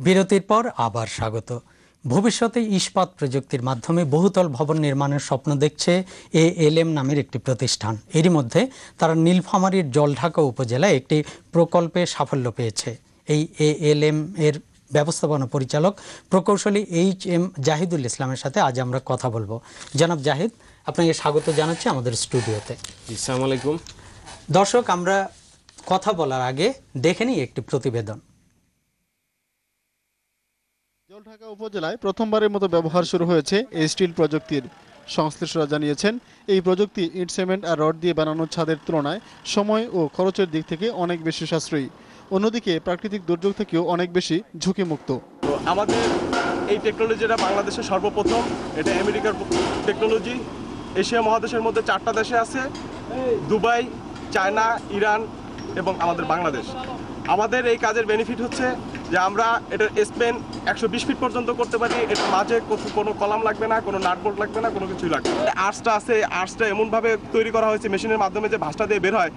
বিরতির পর আবার স্বাগত। ভবিষ্যতে ইস্পাত প্রযুক্তির মাধ্যমে বহুতল ভবন নির্মাণের স্বপ্ন দেখছে এএলএম নামের একটি প্রতিষ্ঠান। এরই মধ্যে তারা নীলফামারীর জলঢাকা উপজেলায় একটি প্রকল্পে সাফল্য পেয়েছে। এই এএলএম এর ব্যবস্থাপনা পরিচালক প্রকৌশলী এইচ.এম. জাহিদুল ইসলামের সাথে আজ আমরা কথা বলবো। জনাব জাহিদ, আপনাকে স্বাগত জানাচ্ছি আমাদের স্টুডিওতে। আসসালামু আলাইকুম। দর্শক, আমরা কথা বলার আগে দেখে নিই একটি প্রতিবেদন। জলঢাকা উপজেলায় প্রথমবারের মতো ব্যবহার শুরু হয়েছে এই স্টিল প্রযুক্তির। সংশ্লিষ্টরা জানিয়েছেন, এই প্রযুক্তি ইট, সিমেন্ট আর রড দিয়ে বানানো ছাদের তুলনায় সময় ও খরচের দিক থেকে অনেক বেশি সাশ্রয়ী। অন্যদিকে প্রাকৃতিক দুর্যোগ থেকেও অনেক বেশি ঝুঁকিমুক্ত। তো আমাদের এই টেকনোলজিটা বাংলাদেশের সর্বপ্রথম, এটা আমেরিকার টেকনোলজি। এশিয়া মহাদেশের মধ্যে 4টা দেশে আছে: দুবাই, চায়না, ইরান এবং আমাদের বাংলাদেশ। আমাদের এই কাজের বেনিফিট হচ্ছে যে আমরা এটার স্পেন 120 ফিট পর্যন্ত করতে পারি। এটার মাঝে কোনো কলাম লাগবে না, কোনো নাটবোর্ড লাগবে না, কোনো কিছুই লাগবে না। আর্চটা আছে, আর্চটা এমনভাবে তৈরি করা হয়েছে মেশিনের মাধ্যমে যে ভাঁজটা দিয়ে বের হয়,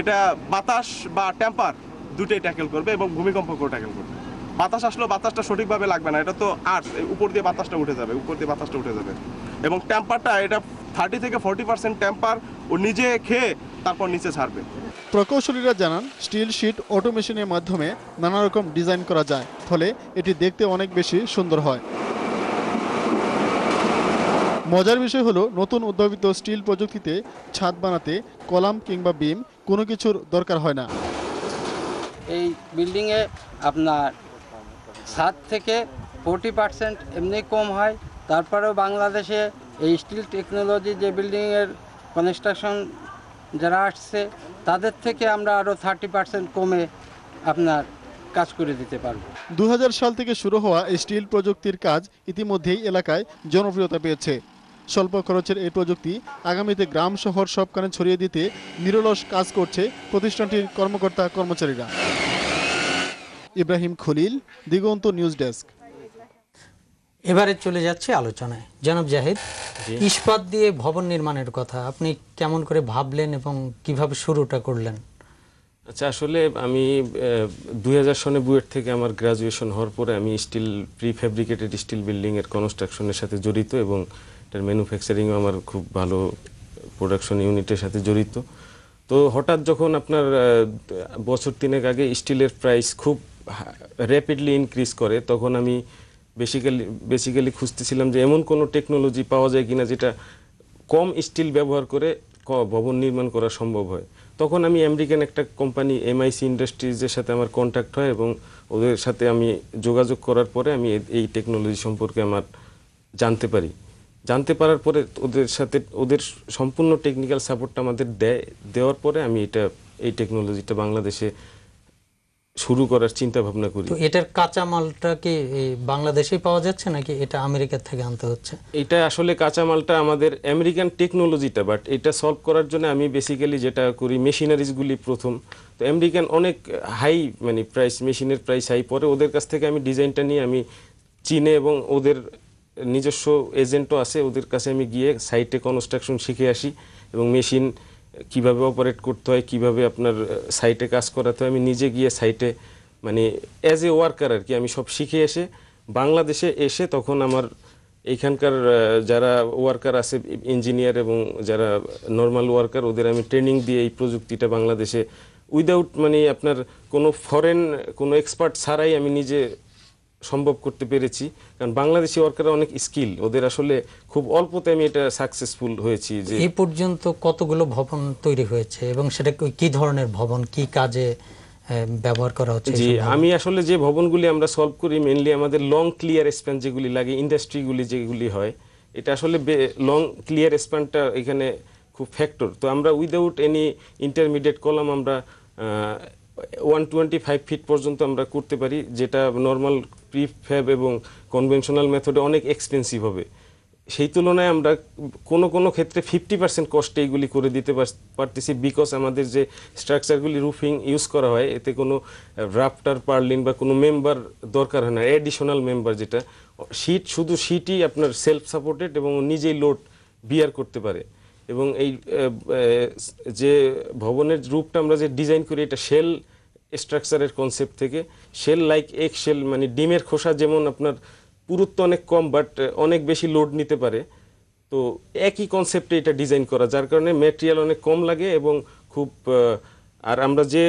এটা বাতাস বা টেম্পার দুটোই ট্যাকেল করবে এবং ভূমিকম্পকেও ট্যাকেল করবে। বাতাস আসলেও বাতাসটা সঠিকভাবে লাগবে না, এটা তো আর্চ, উপর দিয়ে বাতাসটা উঠে যাবে, উপর দিয়ে বাতাসটা উঠে যাবে। এবং টেম্পারটা এটা 30 থেকে 40% টেম্পার ও নিজে খেয়ে তারপর নিচে ছাড়বে। প্রকৌশলীরা জানান, স্টিল শিট অটোমেশনের মাধ্যমে নানা রকম ডিজাইন করা যায়, ফলে এটি দেখতে অনেক বেশি সুন্দর হয়। মজার বিষয় হলো, নতুন উদ্ভাবিত স্টিল প্রযুক্তিতে ছাদ বানাতে কলাম কিংবা বিম কোনো কিছুর দরকার হয় না। এই বিল্ডিংয়ে আপনার ছাদ থেকে 40% এমনি কম হয়। তারপরেও বাংলাদেশে এই স্টিল টেকনোলজি যে বিল্ডিংয়ের কনস্ট্রাকশন যারা আসছে, তাদের থেকে আমরা আরও 30% কমে আপনার কাজ করে দিতে পারবো। 2000 সাল থেকে শুরু হওয়া এই স্টিল প্রযুক্তির কাজ ইতিমধ্যেই এলাকায় জনপ্রিয়তা পেয়েছে। স্বল্প খরচের এই প্রযুক্তি আগামীতে গ্রাম শহর সবখানে ছড়িয়ে দিতে নিরলস কাজ করছে প্রতিষ্ঠানটির কর্মকর্তা কর্মচারীরা। ইব্রাহিম খলিল, দিগন্ত নিউজ ডেস্ক। এবারে চলে যাচ্ছে আলোচনায়। জনাব জাহিদ, ইস্পাত দিয়ে ভবন নির্মাণের কথা আপনি কেমন করে ভাবলেন এবং কিভাবে শুরুটা করলেন? আচ্ছা, আসলে আমি 2000 সনে বুয়েট থেকে আমার গ্রাজুয়েশন হওয়ার পরে আমি স্টিল প্রিফ্যাব্রিকেটেড স্টিল বিল্ডিংয়ের কনস্ট্রাকশনের সাথে জড়িত এবং এটার ম্যানুফ্যাকচারিংও আমার খুব ভালো প্রোডাকশন ইউনিটের সাথে জড়িত। তো হঠাৎ যখন আপনার বছর 3 আগে স্টিলের প্রাইস খুব র্যাপিডলি ইনক্রিজ করে, তখন আমি বেসিক্যালি খুঁজতেছিলাম যে এমন কোনো টেকনোলজি পাওয়া যায় কিনা যেটা কম স্টিল ব্যবহার করে ভবন নির্মাণ করা সম্ভব হয়। তখন আমি আমেরিকান একটা কোম্পানি এমআইসি ইন্ডাস্ট্রিজের সাথে আমার কন্ট্যাক্ট হয় এবং ওদের সাথে আমি যোগাযোগ করার পরে আমি এই টেকনোলজি সম্পর্কে আমার জানতে পারার পরে ওদের সম্পূর্ণ টেকনিক্যাল সাপোর্টটা আমাদের দেওয়ার পরে আমি এই টেকনোলজিটা বাংলাদেশে শুরু করার চিন্তা ভাবনা করি। তো এটার কাঁচামালটা কি বাংলাদেশেই পাওয়া যাচ্ছে নাকি এটা আমেরিকা থেকে আনতে হচ্ছে? এটা আসলে কাঁচামালটা আমাদের আমেরিকান টেকনোলজিটা, বাট এটা সলভ করার জন্য আমি বেসিক্যালি যেটা করি, মেশিনারিজগুলি প্রথম তো আমেরিকান অনেক হাই প্রাইস, মেশিনের প্রাইস হাই, পরে ওদের কাছ থেকে আমি ডিজাইনটা নিয়ে আমি চীনে এবং ওদের নিজস্ব এজেন্টও আছে, ওদের কাছে আমি গিয়ে সাইটে কনস্ট্রাকশন শিখে আসি এবং মেশিন কিভাবে অপারেট করতে হয়, কিভাবে আপনার সাইটে কাজ করাতে হয়, আমি নিজে গিয়ে সাইটে অ্যাজ এ ওয়ার্কার আর কি আমি সব শিখে এসে বাংলাদেশে এসে তখন আমার এইখানকার যারা ওয়ার্কার আছে, ইঞ্জিনিয়ার এবং যারা নর্মাল ওয়ার্কার, ওদের আমি ট্রেনিং দিয়ে এই প্রযুক্তিটা বাংলাদেশে উইদাউট আপনার কোনো ফরেন কোনো এক্সপার্ট ছাড়াই আমি নিজে সম্ভব করতে পেরেছি। কারণ বাংলাদেশি ওয়ার্কাররা অনেক স্কিল, ওদের আসলে খুব অল্পতে আমি এটা সাকসেসফুল হয়েছি। যে এই পর্যন্ত কতগুলো ভবন তৈরি হয়েছে এবং সেটা কি ধরনের ভবন, কি কাজে ব্যবহার করা হচ্ছে? জি, আমি আসলে যে ভবনগুলি আমরা সলভ করি মেইনলি আমাদের লং ক্লিয়ার স্প্যান যেগুলি লাগে, ইন্ডাস্ট্রিগুলি যেগুলি হয়, এটা আসলে লং ক্লিয়ার স্প্যানটা এখানে খুব ফ্যাক্টর। তো আমরা উইদাউট এনি ইন্টারমিডিয়েট কলাম আমরা 125 ফিট পর্যন্ত আমরা করতে পারি, যেটা নর্মাল প্রিফ্যাব এবং কনভেনশনাল মেথডে অনেক এক্সপেন্সিভ হবে। সেই তুলনায় আমরা কোনো ক্ষেত্রে 50% কস্টে এইগুলি করে দিতে পারতেছি, বিকজ আমাদের যে স্ট্রাকচারগুলি রুফিং ইউজ করা হয় এতে কোনো রাফটার, পার্লিন বা কোনো মেম্বার দরকার হয় না, অ্যাডিশনাল মেম্বার যেটা শুধু শিটই আপনার সেলফ সাপোর্টেড এবং নিজেই লোড বিয়ার করতে পারে। এবং এই যে ভবনের রূপটা আমরা যে ডিজাইন করি, এটা শেল স্ট্রাকচারের কনসেপ্ট থেকে শেল লাইক এগ শেল, মানে ডিমের খোসা যেমন আপনার পুরুত্ব অনেক কম বাট অনেক বেশি লোড নিতে পারে, তো একই কনসেপ্টে এটা ডিজাইন করা, যার কারণে ম্যাটেরিয়াল অনেক কম লাগে এবং খুব আর আমরা যে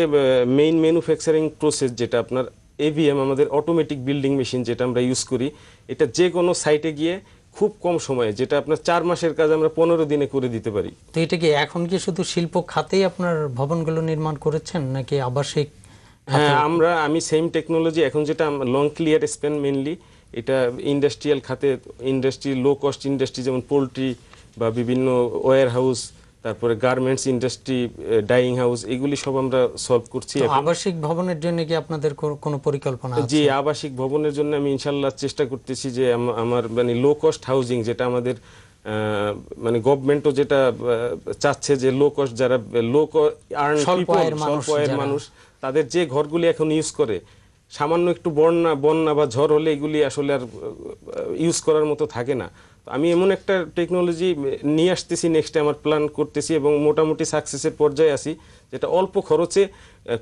মেইন ম্যানুফ্যাকচারিং প্রসেস যেটা আপনার এভিএম, আমাদের অটোমেটিক বিল্ডিং মেশিন যেটা আমরা ইউজ করি, এটা যে কোনো সাইটে গিয়ে খুব কম সময়ে, যেটা আপনার 4 মাসের কাজ আমরা 15 দিনে করে দিতে পারি। তো এটা কি এখন কি শুধু শিল্প খাতেই আপনার ভবনগুলো নির্মাণ করেছেন নাকি আবাসিক? হ্যাঁ, আমি সেম টেকনোলজি এখন যেটা লং ক্লিয়ার স্প্যান মেইনলি, এটা ইন্ডাস্ট্রিয়াল খাতে, ইন্ডাস্ট্রি লো কস্ট ইন্ডাস্ট্রি যেমন পোলট্রি বা বিভিন্ন ওয়্যার হাউস, তারপরে গার্মেন্টস ইন্ডাস্ট্রি, ডাইং হাউস, এগুলি সব আমরা সলভ করছি। তো আবাসিক ভবনের জন্য কি আপনাদের কোনো পরিকল্পনা আছে? জি, আবাসিক ভবনের জন্য আমি ইনশাল্লাহ চেষ্টা করতেছি যে আমার মানে লো কস্ট হাউজিং, যেটা আমাদের মানে গভর্নমেন্টও যেটা চাচ্ছে যে লো কস্ট, যারা স্বল্প আয়ের মানুষ তাদের যে ঘরগুলি এখন ইউজ করে, সামান্য একটু বন্যা বা ঝড় হলে এগুলি আসলে আর ইউজ করার মতো থাকে না। আমি এমন একটা টেকনোলজি নিয়ে আসতেছি, নেক্সটে আমার প্ল্যান করতেছি এবং মোটামুটি সাকসেসের পর্যায়ে আছি, যেটা অল্প খরচে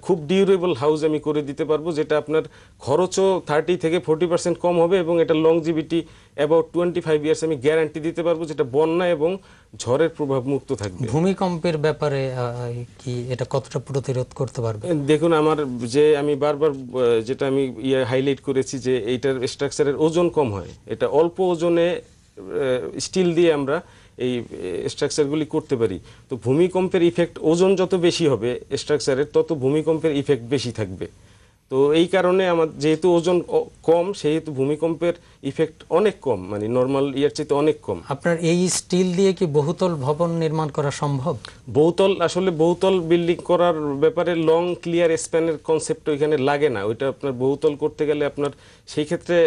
খুব ডিউরেবল হাউস আমি করে দিতে পারবো, যেটা আপনার খরচও 30 থেকে 40% কম হবে এবং এটা লংজিভিটি অ্যাবাউট 25 ইয়ার্স আমি গ্যারান্টি দিতে পারবো, যেটা বন্যা এবং ঝড়ের প্রভাব মুক্ত থাকবে। ভূমিকম্পের ব্যাপারে কি এটা কতটা প্রতিরোধ করতে পারবে? দেখুন, আমি বারবার যেটা আমি হাইলাইট করেছি যে এইটার স্ট্রাকচারের ওজন কম হয়, এটা অল্প ওজনে স্টিল দিয়ে আমরা এই স্ট্রাকচারগুলি করতে পারি। তো ভূমিকম্পের ইফেক্ট, ওজন যত বেশি হবে স্ট্রাকচারের, তত ভূমিকম্পের ইফেক্ট বেশি থাকবে। তো এই কারণে যেহেতু ওজন কম, সেহেতু ভূমিকম্পের ইফেক্ট অনেক কম, মানে নর্মাল ইয়ার চেয়ে অনেক কম। আপনার এই স্টিল দিয়ে কি বহুতল ভবন নির্মাণ করা সম্ভব? বহুতল বিল্ডিং করার ব্যাপারে লং ক্লিয়ার স্প্যানের কনসেপ্ট ওইখানে লাগে না। ওইটা আপনার বহুতল করতে গেলে আপনার সেই ক্ষেত্রে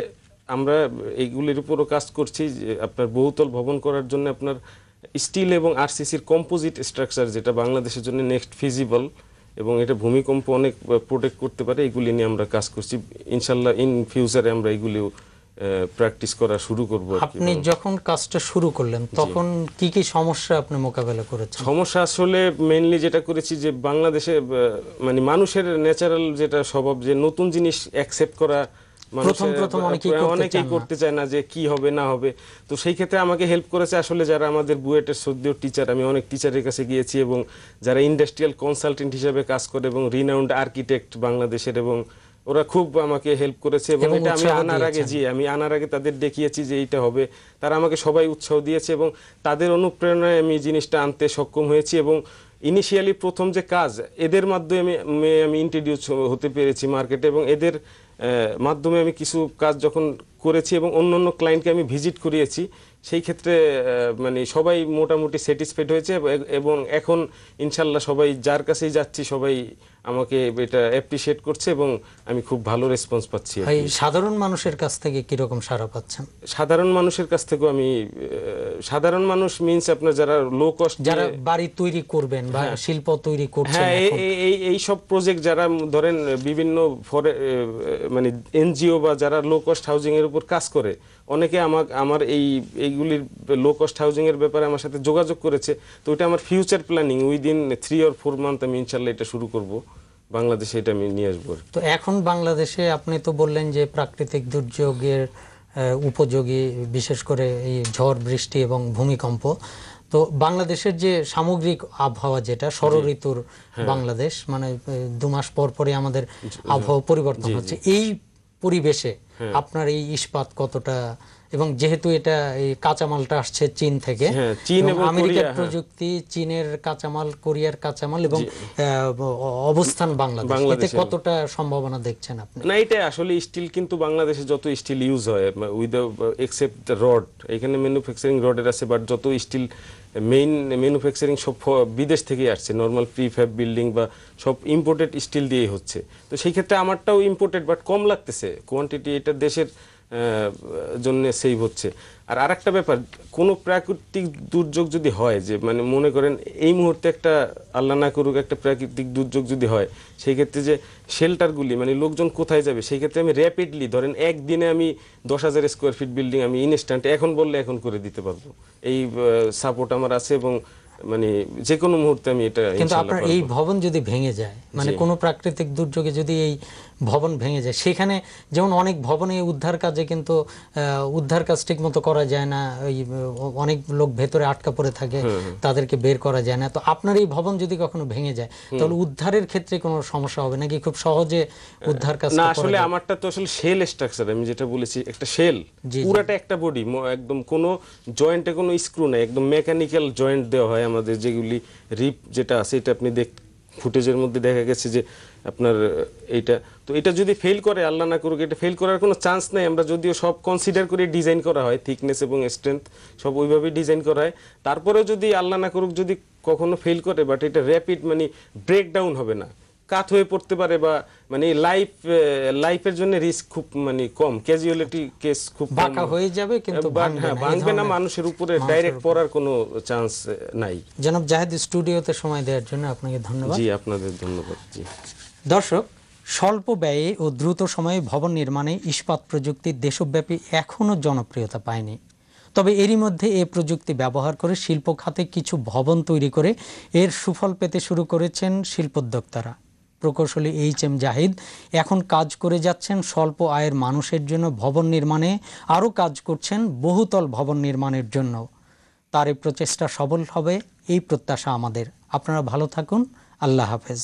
আমরা এইগুলির উপরও কাজ করছি যে আপনার বহুতল ভবন করার জন্য আপনার স্টিল এবং আরসিসির কম্পোজিট স্ট্রাকচার, যেটা বাংলাদেশের জন্য নেক্সট ফিজিবল এবং এটা ভূমিকম্প অনেক প্রোটেক্ট করতে পারে, এগুলি নিয়ে আমরা কাজ করছি। ইনশাল্লাহ ইন ফিউচারে আমরা এগুলিও প্র্যাকটিস করা শুরু করব। আপনি যখন কাজটা শুরু করলেন তখন কি কি সমস্যা আপনি মোকাবেলা করেছেন? সমস্যা আসলে মেইনলি যেটা করেছি যে বাংলাদেশে মানে মানুষের ন্যাচারাল যেটা স্বভাব, যে নতুন জিনিস অ্যাকসেপ্ট করা প্রথম অনেকেই করতে চায় না যে কি হবে না হবে। তো সেই ক্ষেত্রে আমাকে হেল্প করেছে আসলে যারা আমাদের বুয়েটের শ্রদ্ধেয় টিচার, আমি অনেক টিচারের কাছে গিয়েছি এবং যারা ইন্ডাস্ট্রিয়াল কনসালটেন্ট হিসেবে কাজ করে এবং রিনাউন্ড আর্কিটেক্ট বাংলাদেশের, এবং ওরা খুব আমাকে হেল্প করেছে এবং এটা আমি আনার আগে তাদের দেখিয়েছি যে এইটা হবে, তারা আমাকে সবাই উৎসাহ দিয়েছে এবং তাদের অনুপ্রেরণায় আমি জিনিসটা আনতে সক্ষম হয়েছি। এবং ইনিশিয়ালি প্রথম যে কাজ, এদের মাধ্যমে আমি ইন্ট্রোডিউস হতে পেরেছি মার্কেটে এবং এদের মাধ্যমে আমি কিছু কাজ যখন করেছি এবং অন্য ক্লায়েন্টকে আমি ভিজিট করিয়েছি, সেই ক্ষেত্রে মানে সবাই মোটামুটি স্যাটিসফাইড হয়েছে এবং এখন ইনশাল্লাহ সবাই যার কাছেই যাচ্ছি সবাই আমাকে এটা অ্যাপ্রিশিয়েট করছে এবং আমি খুব ভালো রেসপন্স পাচ্ছি। সাধারণ মানুষের কাছ থেকে কি রকম সাড়া পাচ্ছেন? সাধারণ মানুষের কাছ থেকেও আমি, সাধারণ মানুষ মিন্স আপনার যারা লো কস্ট, যারা বাড়ি তৈরি করবেন বা শিল্প তৈরি করছেন, হ্যাঁ এই সব প্রজেক্ট যারা ধরেন বিভিন্ন মানে এনজিও বা যারা লো কস্ট হাউজিং এর উপর কাজ করে, অনেকে আমার এইগুলির লো কস্ট হাউজিং এর ব্যাপারে আমার সাথে যোগাযোগ করেছে। তো এটা আমার future planning, within 3 or 4 month আমি ইনশাল্লাহ এটা শুরু করব, বাংলাদেশে এটা আমি নিয়ে আসবো। তো এখন বাংলাদেশে আপনি তো বললেন যে প্রাকৃতিক দুর্যোগের উপযোগী, বিশেষ করে এই ঝড় বৃষ্টি এবং ভূমিকম্প, তো বাংলাদেশের যে সামগ্রিক আবহাওয়া যেটা ষড়ঋতুর বাংলাদেশ, মানে 2 মাস পর পরে আমাদের আবহাওয়া পরিবর্তন হচ্ছে, এই পরিবেশে আপনার এই ইস্পাত কতটা, এবং যেহেতু এটা এই কাঁচামালটা আসছে চীন থেকে, আমেরিকার প্রযুক্তি, চীনের কাঁচামাল, কোরিয়ার কাঁচামাল এবং অবস্থান বাংলাদেশ, এতে কতটা সম্ভাবনা দেখছেন আপনি? না, এটা আসলে স্টিল কিন্তু বাংলাদেশে যত স্টিল ইউজ হয় উইথ এক্সেপ্ট রড, এখানে ম্যানুফ্যাকচারিং রডের আছে, বাট যত স্টিল মেইন ম্যানুফ্যাকচারিং সব বিদেশ থেকেই আসছে, নর্মাল প্রিফ্যাব বিল্ডিং বা সব ইম্পোর্টেড স্টিল দিয়েই হচ্ছে। তো সেই ক্ষেত্রে আমারটাও ইম্পোর্টেড, বাট কম লাগতেছে কোয়ান্টিটি, এটা দেশের জন্য সেভ হচ্ছে। আর আরেকটা ব্যাপার, কোনো প্রাকৃতিক দুর্যোগ যদি হয়, যে মানে মনে করেন এই মুহূর্তে একটা আল্লাহ না করুক একটা প্রাকৃতিক দুর্যোগ যদি হয়, সেই ক্ষেত্রে যে শেল্টারগুলি মানে লোকজন কোথায় যাবে, সেই ক্ষেত্রে আমি র্যাপিডলি ধরেন একদিনে আমি 10,000 স্কোয়ার ফিট বিল্ডিং আমি ইনস্ট্যান্ট এখন বললে এখন করে দিতে পারবো। এই সাপোর্ট আমার আছে এবং মানে যে কোনো মুহূর্তে আমি এটা কিন্তু ইনশাআল্লাহ আপনার পারবো। এই ভবন যদি ভেঙে যায়, মানে জি। কোনো প্রাকৃতিক দুর্যোগে যদি এই ভবন ভেঙে যায়, সেখানে যেমন অনেক ভবনে উদ্ধার কাজে কিন্তু উদ্ধার কাজ ঠিক মতো করা যায় না, ওই অনেক লোক ভেতরে আটকা পড়ে থাকে, তাদেরকে বের করা যায় না। তো আপনার এই ভবন যদি কখনো ভেঙে যায়, তাহলে উদ্ধারের ক্ষেত্রে কোনো সমস্যা হবে নাকি? খুব সহজে উদ্ধার কাজ না, আসলে আমারটা তো আসলে শেল স্ট্রাকচার, আমি যেটা বলেছি একটা শেল, জি, জি। পুরাটা একটা বডি, একদম কোনো জয়েন্টে কোনো স্ক্রু নাই, একদম মেকানিক্যাল জয়েন্ট দেওয়া হয় আমাদের, যেগুলি রিপ যেটা আছে, এটা আপনি ফুটেজের মধ্যে দেখা গেছে যে আপনার এইটা, তো এটা যদি ফেল করে, আল্লাহ না করুক, এটা ফেল করার কোনো চান্স নাই। আমরা যদিও সব কনসিডার করে ডিজাইন করা হয়, থিকনেস এবং স্ট্রেংথ সব ওইভাবেই ডিজাইন করা হয়, তারপরেও যদি আল্লাহ না করুক যদি কখনো ফেল করে, বাট এটা র্যাপিড মানে ব্রেকডাউন হবে না, কাত হয়ে পড়তে পারে, বা মানে লাইফের জন্য রিস্ক খুব মানে কম, ক্যাজুয়ালিটি কেস খুব কম। বাঁকা হয়ে যাবে কিন্তু ভাঙবে না, এই ভাঙবে না, ধরনের মানুষের উপরে ডাইরেক্ট পড়ার কোনো চান্স নাই। জনাব জাহেদ, স্টুডিওতে সময় দেওয়ার জন্য আপনাকে ধন্যবাদ। জি, আপনাদের ধন্যবাদ। জি দর্শক, স্বল্প ব্যয়ে ও দ্রুত সময়ে ভবন নির্মাণে ইস্পাত প্রযুক্তি দেশব্যাপী এখনও জনপ্রিয়তা পায়নি। তবে এরই মধ্যে এই প্রযুক্তি ব্যবহার করে শিল্প খাতে কিছু ভবন তৈরি করে এর সুফল পেতে শুরু করেছেন শিল্পোদ্যোক্তারা। প্রকৌশলী এইচ.এম. জাহিদ এখন কাজ করে যাচ্ছেন স্বল্প আয়ের মানুষের জন্য ভবন নির্মাণে, আরও কাজ করছেন বহুতল ভবন নির্মাণের জন্য। তার এই প্রচেষ্টা সফল হবে এই প্রত্যাশা আমাদের। আপনারা ভালো থাকুন। আল্লাহ হাফেজ।